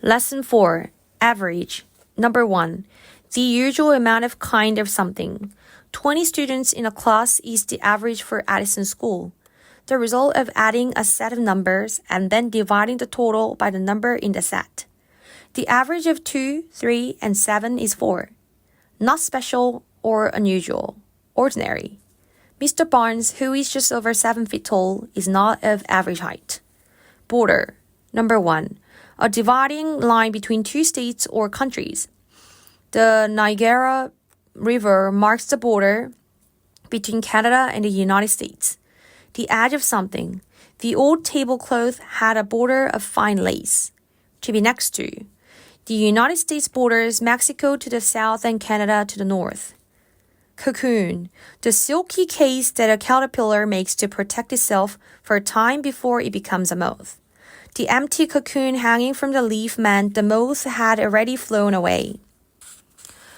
Lesson 4. Average. Number 1. The usual amount of kind of something. 20 students in a class is the average for Addison School. The result of adding a set of numbers and then dividing the total by the number in the set. The average of 2, 3, and 7 is 4. Not special or unusual. Ordinary. Mr. Barnes, who is just over 7 feet tall, is not of average height. Border. Number 1. A dividing line between two states or countries. The Niagara River marks the border between Canada and the United States. The edge of something. The old tablecloth had a border of fine lace. To be next to. The United States borders Mexico to the south and Canada to the north. Cocoon. The silky case that a caterpillar makes to protect itself for a time before it becomes a moth. The empty cocoon hanging from the leaf meant the moth had already flown away.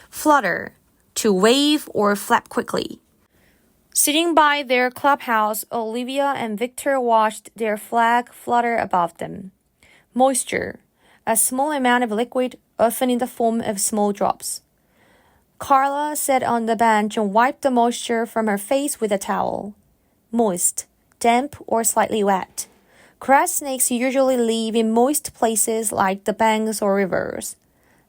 Flutter. To wave or flap quickly. Sitting by their clubhouse, Olivia and Victor watched their flag flutter above them. Moisture. A small amount of liquid, often in the form of small drops. Carla sat on the bench and wiped the moisture from her face with a towel. Moist. Damp or slightly wet. Grass snakes usually live in moist places like the banks or rivers.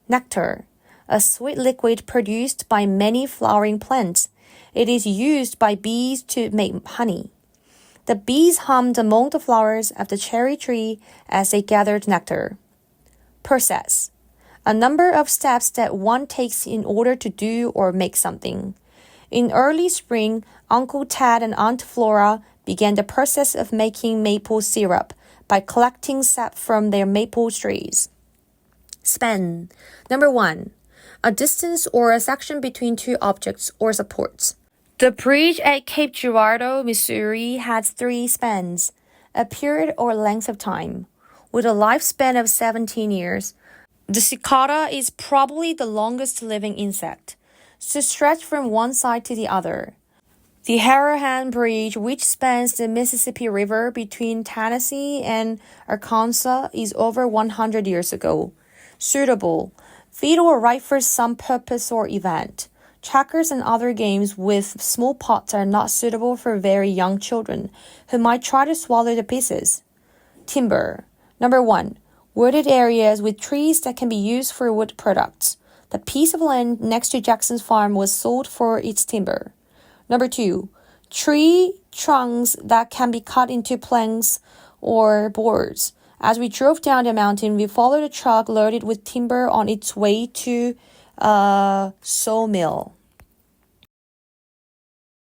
Nectar. A sweet liquid produced by many flowering plants. It is used by bees to make honey. The bees hummed among the flowers of the cherry tree as they gathered nectar. Process. A number of steps that one takes in order to do or make something. In early spring, Uncle Ted and Aunt Flora began the process of making maple syrup by collecting sap from their maple trees. Span. Number 1. A distance or a section between two objects or supports. The bridge at Cape Girardeau, Missouri has 3 spans, a period or length of time. With a lifespan of 17 years, the cicada is probably the longest living insect, to stretch from one side to the other. The Harahan Bridge, which spans the Mississippi River between Tennessee and Arkansas, is over 100 years ago. Suitable. Fit or right for some purpose or event. Checkers and other games with small pots are not suitable for very young children, who might try to swallow the pieces. Timber. Number 1. Wooded areas with trees that can be used for wood products. The piece of land next to Jackson's farm was sold for its timber. Number 2. Tree trunks that can be cut into planks or boards. As we drove down the mountain, we followed a truck loaded with timber on its way to a sawmill.